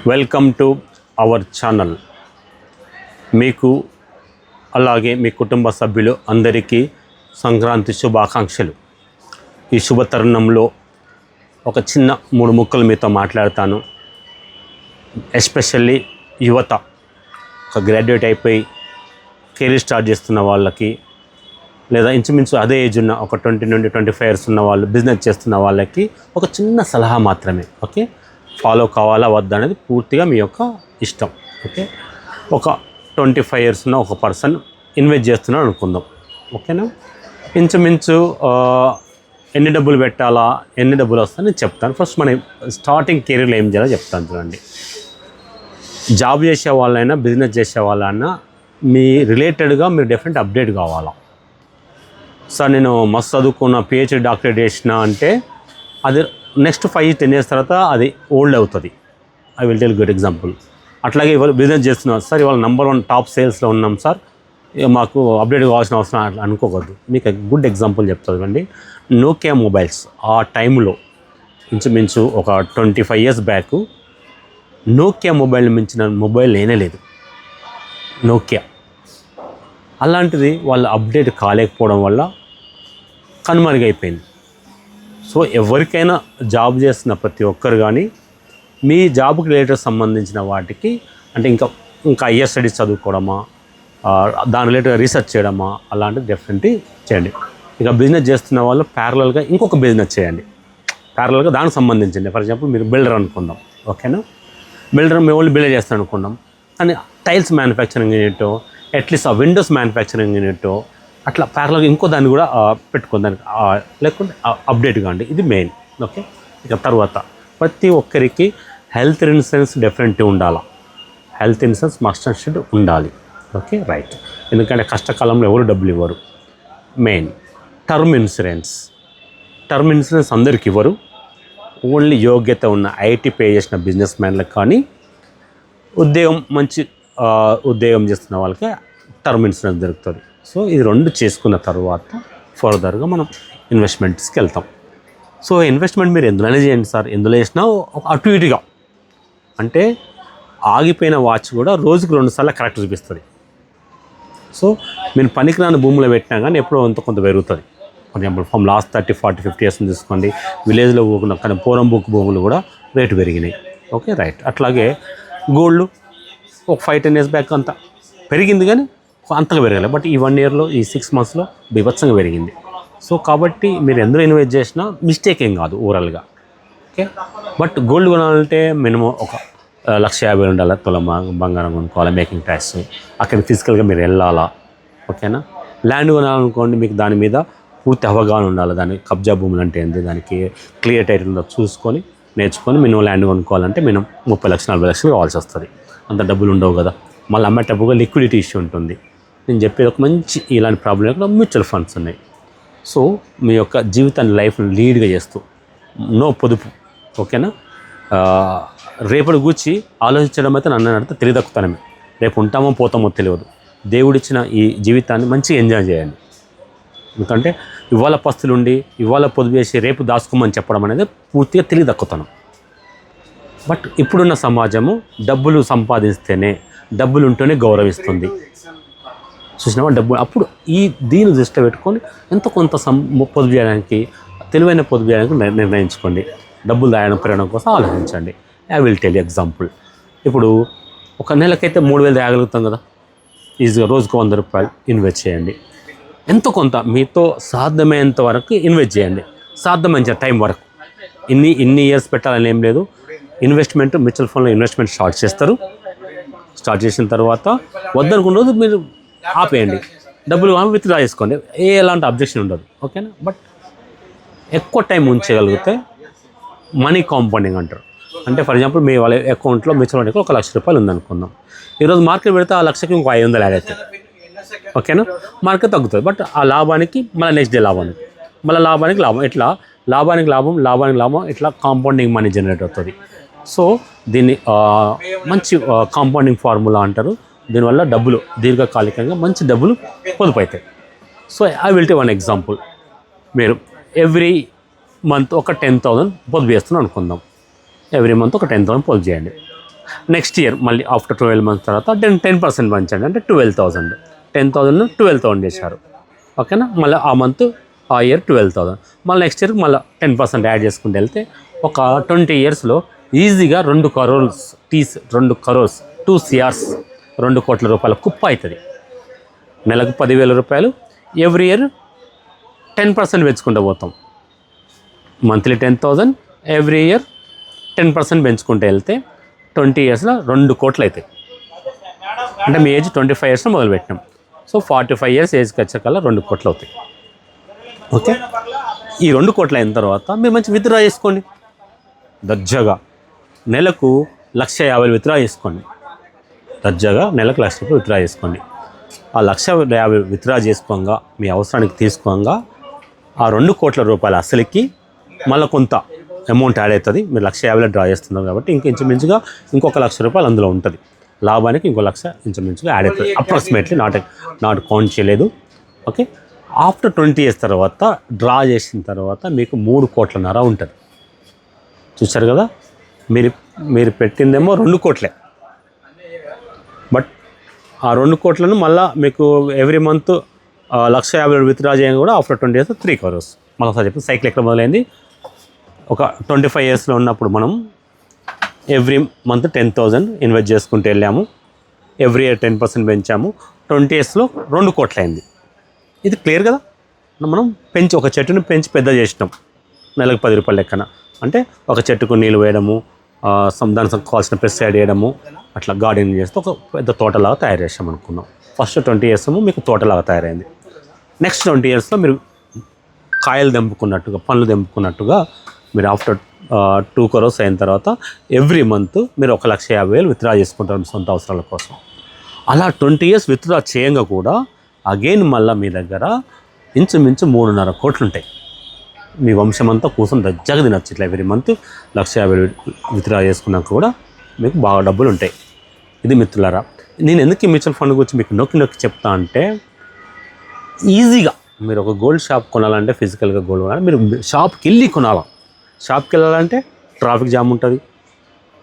Welcome to our channel. మీకు అలాగే మీ కుటుంబ సభ్యులు అందరికీ సంక్రాంతి శుభాకాంక్షలు. ఈ శుభ తరుణంలో ఒక చిన్న 3 ముక్కలు మీతో మాట్లాడతాను. ఎస్పెషల్లీ యువత, ఒక గ్రాడ్యుయేట్ అయిపోయి కెరీర్ స్టార్ట్ చేస్తున్న వాళ్ళకి, లేదా ఇంచుమించు అదే ఏజ్ ఉన్న ఒక 20 నుండి 25 ఇయర్స్ ఉన్న వాళ్ళు బిజినెస్ చేస్తున్న వాళ్ళకి ఒక చిన్న సలహా మాత్రమే. ఓకే, ఫాలో కావాలా వద్దా అనేది పూర్తిగా మీ యొక్క ఇష్టం. ఓకే, ఒక 25 ఇయర్స్ ఉన్న ఒక పర్సన్ ఇన్వెస్ట్ చేస్తున్నాడు అనుకుందాం. ఓకేనా, ఇంచుమించు ఎన్ని డబ్బులు పెట్టాలా, ఎన్ని డబ్బులు వస్తాయని చెప్తాను. ఫస్ట్ మన స్టార్టింగ్ కెరీర్లో ఏం చేయాలో చెప్తాను. చూడండి, జాబ్ చేసే వాళ్ళైనా బిజినెస్ చేసే వాళ్ళైనా మీ రిలేటెడ్గా మీరు డెఫినెట్ అప్డేట్ కావాలా. సార్ నేను మస్తు చదువుకున్న పిహెచ్డి డాక్టరేట్ చేసిన అంటే అది నెక్స్ట్ 5-10 ఇయర్స్ తర్వాత అది ఓల్డ్ అవుతుంది. I will tell good example. అట్లాగే ఇవాళ బిజినెస్ చేస్తున్నాం సార్, ఇవాళ నెంబర్ 1 టాప్ సేల్స్లో ఉన్నాం సార్, మాకు అప్డేట్ కావాల్సిన అవసరం అట్లా అనుకోకూడదు. మీకు గుడ్ ఎగ్జాంపుల్ చెప్తాను అండి. నోకియా మొబైల్స్ ఆ టైంలో ఇంచుమించు ఒక 25 ఇయర్స్ బ్యాక్ నోకియా మొబైల్ మించిన మొబైల్ లేనే లేదు. నోకియా అలాంటిది వాళ్ళు అప్డేట్ కాలేకపోవడం వల్ల కనుమరుగైపోయింది. సో ఎవరికైనా జాబ్ చేస్తున్న ప్రతి ఒక్కరు కానీ మీ జాబ్కి రిలేటెడ్ సంబంధించిన వాటికి అంటే ఇంకా హయ్యర్ స్టడీస్ చదువుకోవడమా, దాని రిలేటెడ్ రీసెర్చ్ చేయడమా, అలాంటివి డెఫినెట్లీ చేయండి. ఇక బిజినెస్ చేస్తున్న వాళ్ళు ప్యారలల్గా ఇంకొక బిజినెస్ చేయండి, ప్యారలల్గా దానికి సంబంధించింది. ఫర్ ఎగ్జాంపుల్ మీరు బిల్డర్ అనుకుందాం. ఓకేనా, బిల్డర్ మీ వాళ్ళు బిల్డర్ చేస్తారు అనుకుందాం, కానీ టైల్స్ మ్యానుఫ్యాక్చరింగ్ యూనిట్, అట్లీస్ట్ ఆ విండోస్ మ్యానుఫ్యాక్చరింగ్ యూనిట్, అట్లా ప్యారలల్గా ఇంకో దాన్ని కూడా పెట్టుకోండి, దానికి లేకుంటే అప్డేట్ కాండి. ఇది మెయిన్. ఓకే, ఇక తర్వాత ప్రతి ఒక్కరికి హెల్త్ ఇన్సూరెన్స్ డెఫినెట్గా ఉండాలి. Health insurance must and should ఉండాలి. Okay, right. ఎందుకంటే కష్టకాలంలో ఎవరు డబ్బులు ఇవ్వరు. Main term insurance. Term insurance అందరికి ఇవ్వరు. ఓన్లీ యోగ్యత ఉన్న ఐటీ పే చేసిన బిజినెస్ మ్యాన్లకు కానీ మంచి ఉద్యోగం చేస్తున్న వాళ్ళకి టర్మ్ ఇన్సూరెన్స్ దొరుకుతుంది. సో ఇది 2 చేసుకున్న తర్వాత ఫర్దర్గా మనం ఇన్వెస్ట్మెంట్స్కి వెళ్తాం. సో ఇన్వెస్ట్మెంట్ మీరు ఎందులోనే చేయండి సార్, ఎందులో చేసినా అటు ఇటుగా, అంటే ఆగిపోయిన వాచ్ కూడా రోజుకి 2 సార్లు కరెక్ట్ చూపిస్తుంది. సో మీరు పనికిరాని భూములు పెట్టినా కానీ ఎప్పుడో కొంత పెరుగుతుంది. For example from last 30, 40, 50 years తీసుకోండి, విలేజ్లో ఊకున్న కానీ పూరం బుక్ భూములు కూడా రేటు పెరిగినాయి. Okay, right. అట్లాగే గోల్డ్ ఒక 5-10 ఇయర్స్ బ్యాక్ అంతా పెరిగింది, కానీ అంతగా పెరగలేదు. బట్ ఈ 1 ఇయర్లో, ఈ 6 మంత్స్లో బీభత్సంగా పెరిగింది. సో కాబట్టి మీరు ఎందులో ఇన్వెస్ట్ చేసినా మిస్టేక్ ఏం కాదు ఓవరాల్గా. ఓకే, బట్ గోల్డ్ కొనాలంటే మినిమం ఒక 1,50,000 ఉండాలి, తులం బంగారం కొనుక్కోవాలి, మేకింగ్ ట్యాక్స్, అక్కడ ఫిజికల్గా మీరు వెళ్ళాలా. ఓకేనా, ల్యాండ్ కొనాలనుకోండి, మీకు దాని మీద పూర్తి అవగాహన ఉండాలి. దానికి కబ్జా భూములు అంటే ఏంటి, దానికి క్లియర్ టైటిల్ చూసుకొని నేర్చుకొని మినిమం ల్యాండ్ కొనుక్కోవాలంటే మినిమం 30 లక్షలు 40 లక్షలు కావాల్సి వస్తుంది. అంత డబ్బులు ఉండవు కదా. మళ్ళీ అమ్మేటప్పుగా లిక్విడిటీ ఇష్యూ ఉంటుంది. నేను చెప్పేది ఒక మంచి ఇలాంటి ప్రాబ్లం కూడా మ్యూచువల్ ఫండ్స్ ఉన్నాయి. సో మీ యొక్క జీవితాన్ని లైఫ్ని లీడ్గా చేస్తూ నో పొదుపు. ఓకేనా, రేపటి గూర్చి ఆలోచించడం అయితే నన్ను అడిగితే తెలియదక్కుతానమే. రేపు ఉంటామో పోతామో తెలియదు. దేవుడిచ్చిన ఈ జీవితాన్ని మంచిగా ఎంజాయ్ చేయండి. ఎందుకంటే ఇవాళ పస్తులు ఉండి ఇవాళ పొదుపు చేసి రేపు దాచుకోమని చెప్పడం అనేది పూర్తిగా తెలియదక్కుతాను. బట్ ఇప్పుడున్న సమాజము డబ్బులు సంపాదిస్తేనే, డబ్బులు ఉంటేనే గౌరవిస్తుంది. చూసినావా, డబ్బు అప్పుడు దీన్ని దృష్టిలో పెట్టుకొని కొంత పొదుపు చేయడానికి, తెలివైన పొదుపు చేయడానికి నిర్ణయించుకోండి. డబ్బులు దాయడం పెరగడం కోసం ఆలోచించండి. I will tell example. ఇప్పుడు ఒక నెలకైతే 3,000 దాయగలుగుతాం కదా, ఈజీగా రోజుకు 100 రూపాయలు ఇన్వెస్ట్ చేయండి. కొంత మీతో సాధ్యమైనంత వరకు ఇన్వెస్ట్ చేయండి. సాధ్యమైన టైం వరకు. ఇన్ని ఇయర్స్ పెట్టాలని ఏం లేదు. ఇన్వెస్ట్మెంట్ మ్యూచువల్ ఫండ్లో ఇన్వెస్ట్మెంట్ స్టార్ట్ చేస్తారు. స్టార్ట్ చేసిన తర్వాత వద్దనుకున్న రోజు మీరు ఆపేయండి, డబ్బులు విత్డ్రా చేసుకోండి, ఎలాంటి అబ్జెక్షన్ ఉండదు. ఓకేనా, బట్ ఎక్కువ టైం ఉంచగలిగితే మనీ కాంపౌండింగ్ అంటారు. అంటే ఫర్ ఎగ్జాంపుల్ మీ వాళ్ళ అకౌంట్లో మ్యూచువల్ ఫండ్ 1,00,000 రూపాయలు ఉందనుకుందాం. ఈరోజు మార్కెట్ పెడితే ఆ 1,00,000కి ఇంకో 500 యాడ్ అవుతాయి. ఓకేనా, మార్కెట్ తగ్గుతుంది, బట్ ఆ లాభానికి మళ్ళీ నెక్స్ట్ డే లాభానికి, మళ్ళీ లాభానికి లాభం, ఇట్లా లాభానికి లాభం, ఇట్లా కాంపౌండింగ్ మనీ జనరేట్ అవుతుంది. సో దీన్ని మంచి కాంపౌండింగ్ ఫార్ములా అంటారు. దీనివల్ల డబ్బులు దీర్ఘకాలికంగా మంచి డబ్బులు పొదుపు అవుతాయి. So I will take 1 example. మీరు ఎవ్రీ మంత్ ఒక 10,000 పొదుపు చేస్తున్నాం అనుకుందాం. ఎవ్రీ మంత్ ఒక 10,000 పొదుపు చేయండి. నెక్స్ట్ ఇయర్ మళ్ళీ ఆఫ్టర్ 12 months తర్వాత 10% పెంచండి, అంటే 12,000. 10,000 12,000 చేశారు. ఓకేనా, మళ్ళీ ఆ మంత్ ఆ ఇయర్ 12,000, మళ్ళీ నెక్స్ట్ ఇయర్ మళ్ళీ 10% యాడ్ చేసుకుంటూ వెళ్తే ఒక 20 yearsలో ఈజీగా 2 crores 2 crores 2 crores 2 కోట్ల రూపాయల కుప్ప అవుతుంది. నెలకు 10,000 రూపాయలు, ఎవ్రీ ఇయర్ 10% పెంచుకుంటూ పోతాం. మంత్లీ 10,000, ఎవ్రీ ఇయర్ 10% పెంచుకుంటూ వెళ్తే 20 yearsలో 2 కోట్లు అవుతాయి. అంటే మీ ఏజ్ 25 yearsలో మొదలుపెట్టినాం, సో 45 years ఏజ్కి వచ్చేకల్లా 2 కోట్లు అవుతాయి. ఓకే, ఈ 2 కోట్లు అయిన తర్వాత మీరు మంచి విత్డ్రా చేసుకోండి. దర్జాగా నెలకు 1,50,000 విత్డ్రా చేసుకోండి. దర్జాగా నెలకు 1,00,000 రూపాయలు విత్డ్రా చేసుకోండి. ఆ 1,50,000 విత్డ్రా చేసుకోగా మీ అవసరానికి తీసుకోగా ఆ 2 కోట్ల రూపాయల అసలుకి మళ్ళీ కొంత అమౌంట్ యాడ్ అవుతుంది. మీరు 1,50,000 డ్రా చేస్తున్నారు కాబట్టి ఇంచుమించుగా ఇంకొక 1,00,000 రూపాయలు అందులో ఉంటుంది. లాభానికి ఇంకో 1,00,000 ఇంచుమించుగా యాడ్ అవుతుంది. అప్రాక్సిమేట్లీ నాట్ కౌంట్ చేయలేదు. ఓకే, ఆఫ్టర్ 20 years తర్వాత డ్రా చేసిన తర్వాత మీకు 3.5 కోట్ల ఉంటుంది. చూశారు కదా, మీరు పెట్టిందేమో 2 కోట్లే, బట్ ఆ 2 కోట్లను మళ్ళీ మీకు ఎవ్రీ మంత్ 1,50,000 విత్డ్రా చేయగా కూడా ఆఫ్టర్ 20 years 3 crores. మళ్ళీ చెప్పి సైకిల్ ఎక్కడ మొదలైంది, ఒక 25 yearsలో ఉన్నప్పుడు మనం ఎవ్రీ మంత్ 10,000 ఇన్వెస్ట్ చేసుకుంటూ వెళ్ళాము, ఎవ్రీ ఇయర్ 10% పెంచాము, 20 yearsలో 2 కోట్లు అయింది. ఇది క్లియర్ కదా. మనం ఒక చెట్టుని పెంచి పెద్ద చేసినాం, నెలకు 10 రూపాయల లెక్కన. అంటే ఒక చెట్టుకు నీళ్ళు వేయడము, దానికి కావాల్సిన పెస్టిసైడ్ వేయడము, అట్లా గార్డెనింగ్ చేస్తే ఒక పెద్ద తోటలాగా తయారు చేసాం అనుకున్నాం. ఫస్ట్ 20 years మీకు తోటలాగా తయారైంది. నెక్స్ట్ 20 yearsలో మీరు కాయలు తెంపుకున్నట్టుగా, పండ్లు తెంపుకున్నట్టుగా మీరు ఆఫ్టర్ 2 crores అయిన తర్వాత ఎవ్రీ మంత్ మీరు 1,50,000 విత్డ్రా చేసుకుంటారు సొంత అవసరాల కోసం. అలా 20 years విత్డ్రా చేయంగా కూడా అగైన్ మళ్ళీ మీ దగ్గర ఇంచుమించు 3.5 కోట్లు ఉంటాయి. మీ వంశమంతా కూర్చొని దజ్జగా తినచ్చు. ఇట్లా ఎవ్రీ మంత్ 1,50,000 విత్డ్రా చేసుకున్నాక కూడా మీకు బాగా డబ్బులు ఉంటాయి. ఇది మిత్రులారా, నేను ఎందుకు ఈ మ్యూచువల్ ఫండ్ గురించి మీకు నొక్కి చెప్తా అంటే, ఈజీగా మీరు ఒక గోల్డ్ షాప్ కొనాలంటే, ఫిజికల్గా గోల్డ్ కొనాలి, మీరు షాప్కి వెళ్ళి కొనాలి. షాప్కి వెళ్ళాలంటే ట్రాఫిక్ జామ్ ఉంటుంది,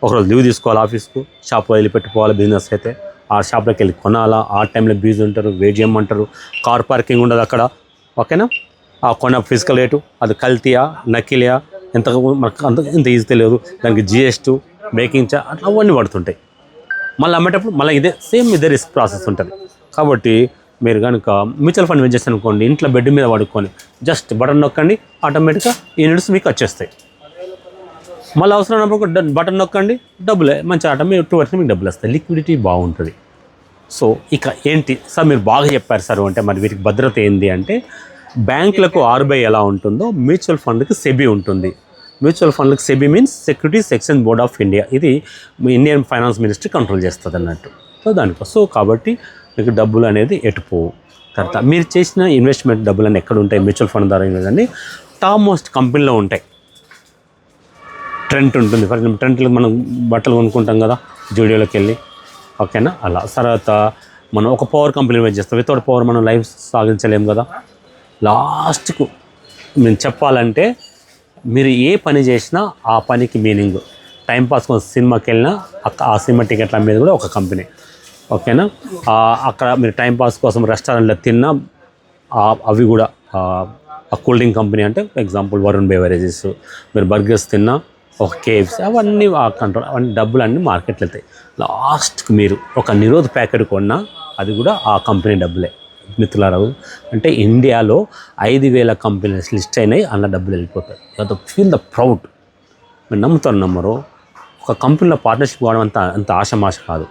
ఒకరోజు లీవ్ తీసుకోవాలి ఆఫీస్కు, షాప్లో వెళ్ళి పెట్టుకోవాలి. బిజినెస్ అయితే ఆ షాప్లోకి వెళ్ళి కొనాలా, ఆ టైంలో బిజీ ఉంటారు, వెయిట్ చేయమంటారు, కార్ పార్కింగ్ ఉండదు అక్కడ. ఓకేనా, ఆ కొన్న ఫిజికల్ రేటు అది కల్తీయా నకిలియా ఎంత మనకు ఇంత ఈజీ తెలియదు. దానికి GST, మేకింగ్ చార్జ్ అట్లా అవన్నీ పడుతుంటాయి. మళ్ళీ అమ్మేటప్పుడు మళ్ళీ ఇదే రిస్క్ ప్రాసెస్ ఉంటుంది. కాబట్టి మీరు కనుక మ్యూచువల్ ఫండ్ ఇన్వెస్ట్ చేస్తాను అనుకోండి, ఇంట్లో బెడ్ మీద పడుకొని జస్ట్ బటన్ నొక్కండి, ఆటోమేటిక్గా యూనిట్స్ మీకు వచ్చేస్తాయి. మళ్ళీ అవసరం ఉన్నప్పుడు బటన్ నొక్కండి, డబ్బులే మంచి ఆటోమేటిక్ 2 మీకు డబ్బులు వస్తాయి. లిక్విడిటీ బాగుంటుంది. సో ఇక ఏంటి సార్ మీరు బాగా చెప్పారు సార్ అంటే, మరి వీటికి భద్రత ఏంది అంటే, బ్యాంకులకు RBI ఎలా ఉంటుందో మ్యూచువల్ ఫండ్కి SEBI ఉంటుంది. మ్యూచువల్ ఫండ్లకు SEBI means securities exchange board of India. ఇది ఇండియన్ ఫైనాన్స్ మినిస్ట్రీ కంట్రోల్ చేస్తుంది అన్నట్టు. సో దానికోసం, సో కాబట్టి మీకు డబ్బులు అనేది ఎటుపోవు. తర్వాత మీరు చేసిన ఇన్వెస్ట్మెంట్ డబ్బులన్నీ ఎక్కడ ఉంటాయి, మ్యూచువల్ ఫండ్ ద్వారా ఇన్వెస్ట్ టాప్ మోస్ట్ కంపెనీలో ఉంటాయి. ట్రెంట్ ఉంటుంది, ఫర్ ఎగ్జాంపుల్ ట్రెంట్లో మనం బట్టలు కొనుక్కుంటాం కదా జూడియోలోకి వెళ్ళి. ఓకేనా, అలా. తర్వాత మనం ఒక పవర్ కంపెనీ ఇన్వెస్ట్ చేస్తాం. వితౌట్ పవర్ మనం లైఫ్ సాగించలేము కదా. లాస్ట్కు నేను చెప్పాలంటే, మీరు ఏ పని చేసినా ఆ పనికి మీనింగ్. టైంపాస్ కోసం సినిమాకి వెళ్ళినా ఆ సినిమా టికెట్ల మీద కూడా ఒక కంపెనీ. ఓకేనా, అక్కడ మీరు టైంపాస్ కోసం రెస్టారెంట్లో తిన్నా అవి కూడా ఆ కూల్ డ్రింక్ కంపెనీ. అంటే ఎగ్జాంపుల్ వరుణ్ బెవరేజెస్. మీరు బర్గర్స్ తిన్నా ఒక KFC, అవన్నీ ఆ కంట్రోల్, అవన్నీ డబ్బులు అన్నీ మార్కెట్లో వెళ్తాయి. లాస్ట్కి మీరు ఒక నిరోధ్ ప్యాకెట్ కొన్నా అది కూడా ఆ కంపెనీ డబ్బులే మిత్రులారా. అంటే ఇండియాలో 5,000 కంపెనీస్ లిస్ట్ అయినాయి, అన్న డబ్బులు వెళ్ళిపోతాయి. You feel the proud. మీరు నమ్మరు, ఒక కంపెనీలో పార్ట్నర్షిప్ కావడం అంత ఆశమాష కాదు.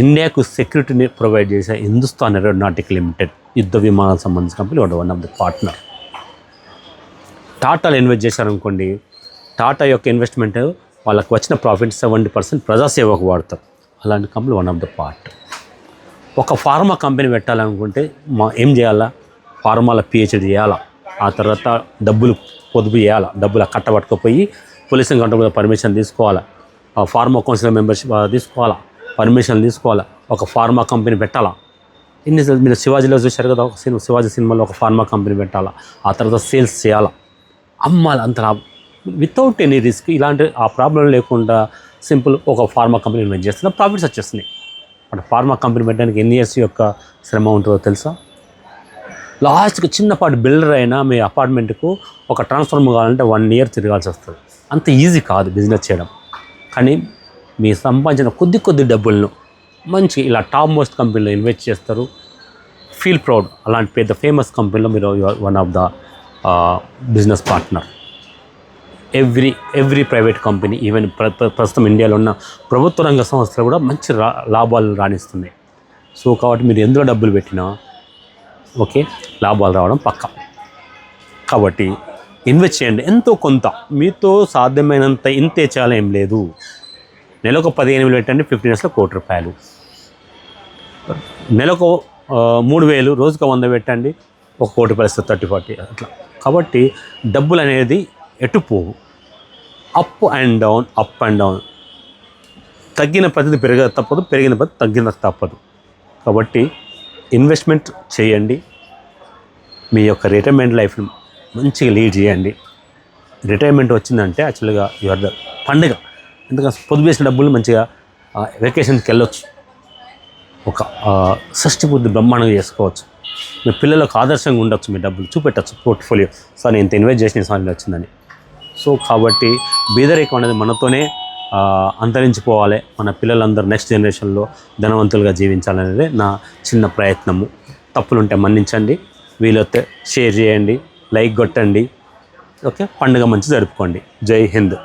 ఇండియాకు సెక్యూరిటీని ప్రొవైడ్ చేసే హిందుస్థాన్ ఏరోనాటికల్ లిమిటెడ్ యుద్ధ విమానాలకు సంబంధించిన company one of the partner. టాటాలో ఇన్వెస్ట్ చేశారనుకోండి, టాటా యొక్క ఇన్వెస్ట్మెంట్ వాళ్ళకి వచ్చిన ప్రాఫిట్ 70% ప్రజాసేవకు వాడతారు. అలాంటి company one of the part. ఒక ఫార్మా కంపెనీ పెట్టాలనుకుంటే ఏం చేయాలా, ఫార్మాలో PhD చేయాలా, ఆ తర్వాత డబ్బులు పొదుపు చేయాలా, డబ్బులు కట్టబట్టుకుపోయి పొల్యూషన్ కంట్రోల్ పర్మిషన్ తీసుకోవాలా, ఆ ఫార్మా కౌన్సిల్ మెంబర్షిప్ తీసుకోవాలా, పర్మిషన్ తీసుకోవాలా, ఒక ఫార్మా కంపెనీ పెట్టాలా. ఇన్నిసార్లు మీరు శివాజీలో చూశారు కదా, శివాజీ సినిమాలో ఒక ఫార్మా కంపెనీ పెట్టాలా, ఆ తర్వాత సేల్స్ చేయాలా, అమ్మాలి. అంత వితౌట్ ఎనీ రిస్క్, ఇలాంటి ఆ ప్రాబ్లం లేకుండా సింపుల్ ఒక ఫార్మా కంపెనీ ఇన్వెస్ట్ చేస్తున్నా, ప్రాఫిట్స్ వచ్చేస్తున్నాయి. బట్ ఫార్మా కంపెనీ పెట్టడానికి ఎన్ని ఇయర్స్ యొక్క శ్రమ ఉంటుందో తెలుసా? లాస్ట్కి చిన్నపాటి బిల్డర్ అయినా మీ అపార్ట్మెంట్కు ఒక ట్రాన్స్ఫార్మర్ కావాలంటే 1 year తిరగాల్సి వస్తుంది. అంత ఈజీ కాదు బిజినెస్ చేయడం. కానీ మీ సంపాదించిన కొద్ది డబ్బులను మంచి ఇలా టాప్ మోస్ట్ కంపెనీలో ఇన్వెస్ట్ చేస్తారు. Feel proud. అలాంటి పెద్ద ఫేమస్ కంపెనీలో మీరు one of the business partner. Every private company, even ప్రస్తుతం ఇండియాలో ఉన్న ప్రభుత్వ రంగ సంస్థలు కూడా మంచి లాభాలు రాణిస్తున్నాయి. సో కాబట్టి మీరు ఎందులో డబ్బులు పెట్టినా ఓకే, లాభాలు రావడం పక్కా. కాబట్టి ఇన్వెస్ట్ చేయండి ఎంతో కొంత, మీతో సాధ్యమైనంత. ఇంతే చాలా ఏం లేదు. నెలకు 15,000 పెట్టండి, 15 yearsలో ₹1,00,00,000. నెలకు 3,000, రోజుకు 100 పెట్టండి, ₹1,00,00,000 30-40 అట్లా. కాబట్టి డబ్బులు అనేది ఎటు పోవు, అప్ అండ్ డౌన్. తగ్గిన ప్రతిదీ పెరగ తప్పదు, పెరిగిన ప్రతి తగ్గిన తప్పదు. కాబట్టి ఇన్వెస్ట్మెంట్ చేయండి, మీ యొక్క రిటైర్మెంట్ లైఫ్ని మంచిగా లీడ్ చేయండి. రిటైర్మెంట్ వచ్చిందంటే యాక్చువల్గా యువర్ ద పండుగ. ఎందుకంటే పొదుపు చేసిన డబ్బులు మంచిగా వెకేషన్కి వెళ్ళొచ్చు, ఒక షష్ఠి పూర్తి బ్రహ్మాండంగా చేసుకోవచ్చు. మీ పిల్లలకు ఆదర్శంగా ఉండొచ్చు, మీ డబ్బులు చూపెట్టచ్చు పోర్ట్ఫోలియో. సార్ నేను ఇంత ఇన్వెస్ట్ చేసిన సార్ వచ్చిందని. సో కాబట్టి బీదరికం అనేది మనతోనే అంతరించిపోవాలి. మన పిల్లలందరూ నెక్స్ట్ జనరేషన్లో ధనవంతులుగా జీవించాలనేది నా చిన్న ప్రయత్నము. తప్పులుంటే మన్నించండి, వీలైతే షేర్ చేయండి, లైక్ కొట్టండి. ఓకే, పండుగ మంచి జరుపుకోండి. జై హింద్.